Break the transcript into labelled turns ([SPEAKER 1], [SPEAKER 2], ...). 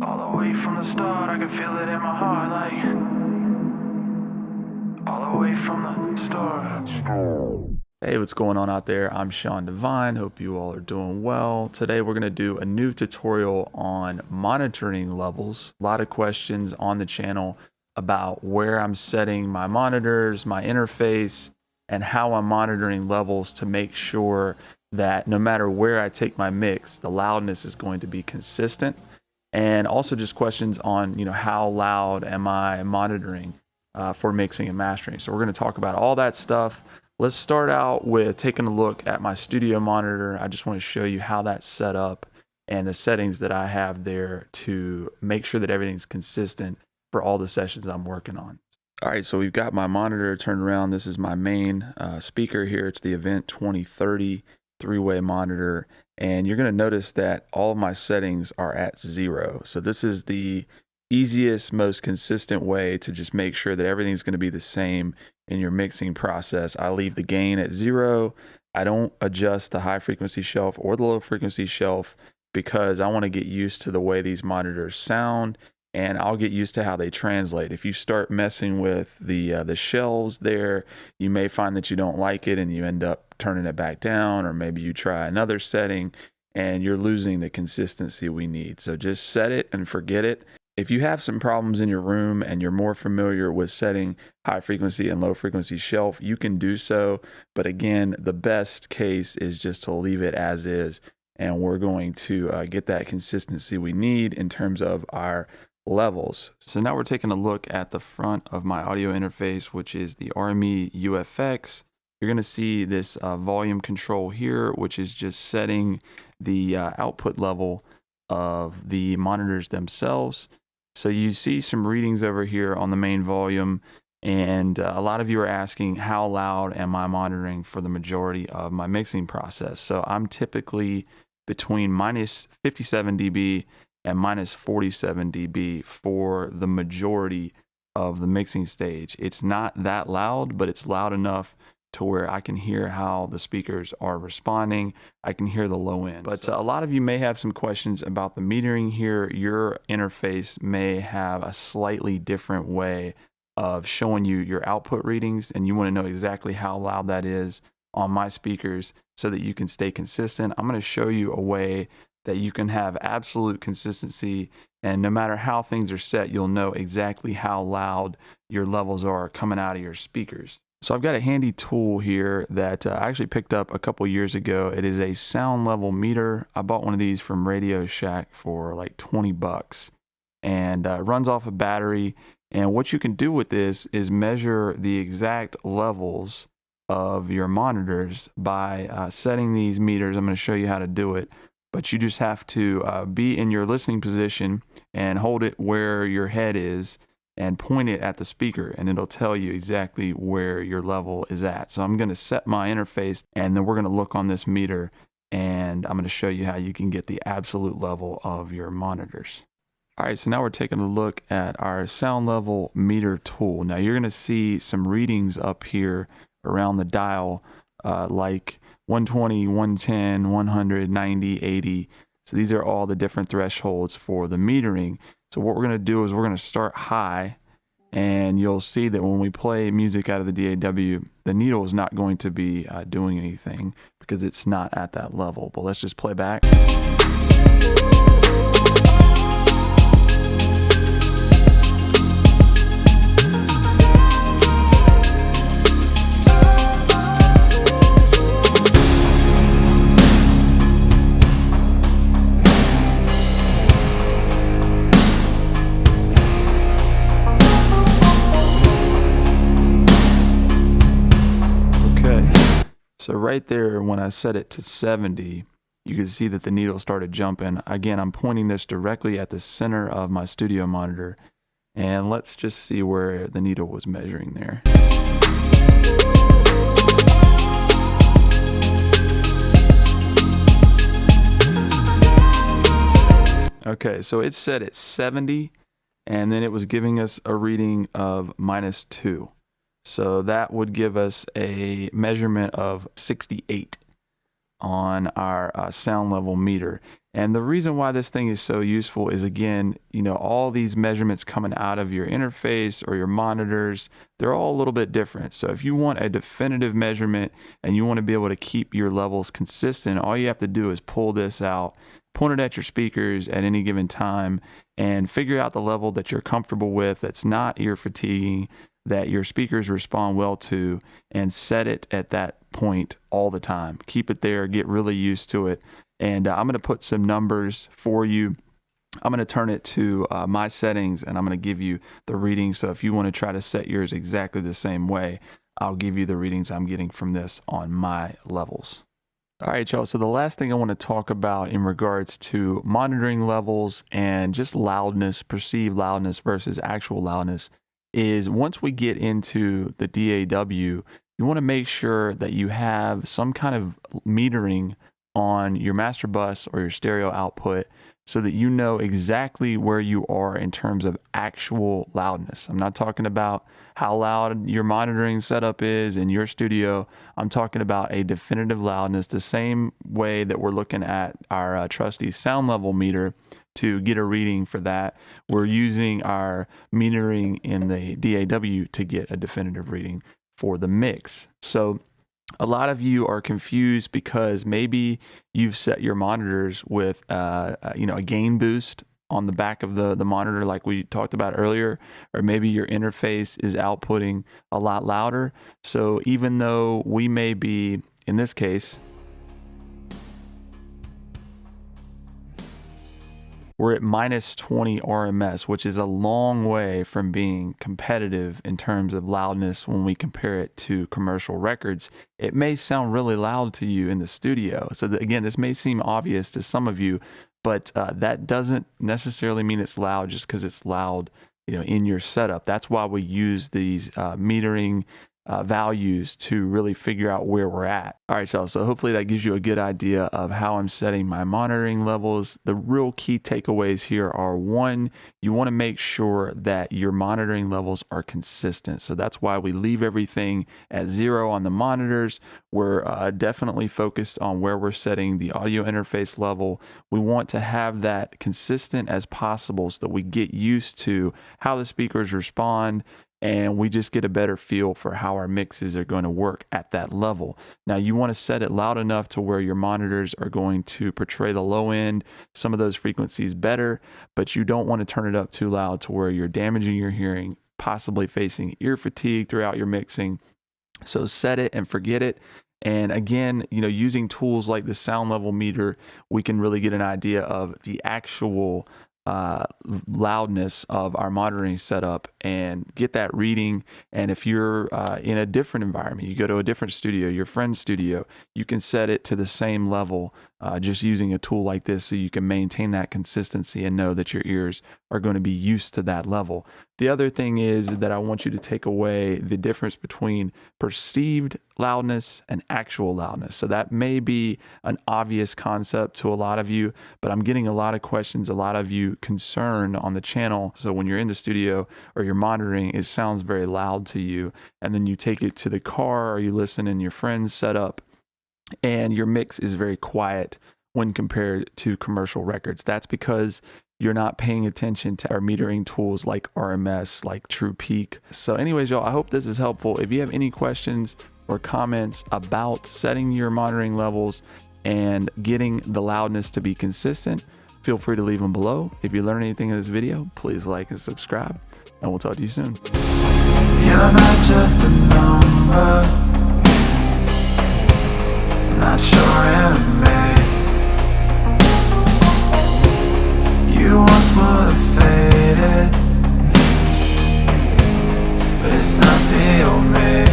[SPEAKER 1] All the way from the start, I can feel it in my heart, like all the way from the start.
[SPEAKER 2] Hey, what's going on out there? I'm Sean Devine. Hope you all are doing well. Today we're going to do a new tutorial on monitoring levels. A lot of questions on the channel about where I'm setting my monitors, my interface, and how I'm monitoring levels to make sure that no matter where I take my mix, the loudness is going to be consistent. And also just questions on, how loud am I monitoring for mixing and mastering. So we're going to talk about all that stuff. Let's start out with taking a look at my studio monitor. I just want to show you how that's set up and the settings that I have there to make sure that everything's consistent for all the sessions I'm working on. All right, so we've got my monitor turned around. This is my main speaker here. It's the Event 2030 three-way monitor. And you're going to notice that all of my settings are at 0. So this is the easiest, most consistent way to just make sure that everything's going to be the same in your mixing process. I leave the gain at 0. I don't adjust the high frequency shelf or the low frequency shelf because I want to get used to the way these monitors sound, and I'll get used to how they translate. If you start messing with the shelves there, you may find that you don't like it and you end up turning it back down, or maybe you try another setting and you're losing the consistency we need. So just set it and forget it. If you have some problems in your room and you're more familiar with setting high frequency and low frequency shelf, you can do so. But again, the best case is just to leave it as is, and we're going to get that consistency we need in terms of our levels. So now we're taking a look at the front of my audio interface, which is the RME UFX. You're going to see this volume control here, which is just setting the output level of the monitors themselves. So you see some readings over here on the main volume, and a lot of you are asking how loud am I monitoring for the majority of my mixing process. So I'm typically between minus 57 dB and minus 47 dB for the majority of the mixing stage. It's not that loud, but it's loud enough to where I can hear how the speakers are responding. I can hear the low end. But a lot of you may have some questions about the metering here. Your interface may have a slightly different way of showing you your output readings, and you want to know exactly how loud that is on my speakers so that you can stay consistent. I'm going to show you a way that you can have absolute consistency, and no matter how things are set, you'll know exactly how loud your levels are coming out of your speakers. So I've got a handy tool here that I actually picked up a couple years ago. It is a sound level meter. I bought one of these from Radio Shack for like 20 bucks, and it runs off a battery. And what you can do with this is measure the exact levels of your monitors by setting these meters. I'm going to show you how to do it, but you just have to be in your listening position and hold it where your head is and point it at the speaker, and it'll tell you exactly where your level is at. So I'm going to set my interface, and then we're going to look on this meter, and I'm going to show you how you can get the absolute level of your monitors. All right, so now we're taking a look at our sound level meter tool. Now you're going to see some readings up here around the dial, like 120, 110, 100, 90, 80. So these are all the different thresholds for the metering. So what we're going to do is we're going to start high, and you'll see that when we play music out of the DAW, the needle is not going to be doing anything because it's not at that level. But let's just play back. So right there, when I set it to 70, you can see that the needle started jumping. Again, I'm pointing this directly at the center of my studio monitor, and let's just see where the needle was measuring there. Okay, so it's set at 70, and then it was giving us a reading of -2. So that would give us a measurement of 68 on our sound level meter. And the reason why this thing is so useful is, again, all these measurements coming out of your interface or your monitors, they're all a little bit different. So if you want a definitive measurement and you want to be able to keep your levels consistent, all you have to do is pull this out, point it at your speakers at any given time, and figure out the level that you're comfortable with, that's not ear fatiguing, that your speakers respond well to, and set it at that point all the time. Keep it there, get really used to it. And I'm going to put some numbers for you. I'm going to turn it to my settings, and I'm going to give you the readings. So if you want to try to set yours exactly the same way, I'll give you the readings I'm getting from this on my levels. All right, y'all. So the last thing I want to talk about in regards to monitoring levels and just loudness, perceived loudness versus actual loudness, is once we get into the DAW, you want to make sure that you have some kind of metering on your master bus or your stereo output so that you know exactly where you are in terms of actual loudness. I'm not talking about how loud your monitoring setup is in your studio. I'm talking about a definitive loudness, the same way that we're looking at our trusty sound level meter to get a reading for that. We're using our metering in the DAW to get a definitive reading for the mix. So a lot of you are confused because maybe you've set your monitors with a gain boost on the back of the monitor like we talked about earlier, or maybe your interface is outputting a lot louder. So even though we may be, in this case, we're at minus 20 RMS, which is a long way from being competitive in terms of loudness when we compare it to commercial records. It may sound really loud to you in the studio. So again, this may seem obvious to some of you, but that doesn't necessarily mean it's loud just because it's loud, in your setup. That's why we use these metering values to really figure out where we're at. All right, y'all. So hopefully that gives you a good idea of how I'm setting my monitoring levels. The real key takeaways here are: one, you want to make sure that your monitoring levels are consistent. So that's why we leave everything at 0 on the monitors. We're definitely focused on where we're setting the audio interface level. We want to have that consistent as possible so that we get used to how the speakers respond, and we just get a better feel for how our mixes are going to work at that level. Now, you want to set it loud enough to where your monitors are going to portray the low end, some of those frequencies better, but you don't want to turn it up too loud to where you're damaging your hearing, possibly facing ear fatigue throughout your mixing. So set it and forget it. And again, using tools like the sound level meter, we can really get an idea of the actual loudness of our monitoring setup and get that reading. And if you're in a different environment, you go to a different studio, your friend's studio, you can set it to the same level just using a tool like this, so you can maintain that consistency and know that your ears are going to be used to that level. The other thing is that I want you to take away the difference between perceived loudness and actual loudness. So that may be an obvious concept to a lot of you, but I'm getting a lot of questions, a lot of you concerned on the channel. So when you're in the studio or you're monitoring, it sounds very loud to you, and then you take it to the car or you listen in your friend's setup, and your mix is very quiet when compared to commercial records. That's because you're not paying attention to our metering tools like RMS, like True Peak. So anyways, y'all, I hope this is helpful. If you have any questions or comments about setting your monitoring levels and getting the loudness to be consistent, feel free to leave them below. If you learned anything in this video, please like and subscribe, and we'll talk to you soon.
[SPEAKER 1] You're not just a number, not your enemy. You once would have faded, but it's not the old me.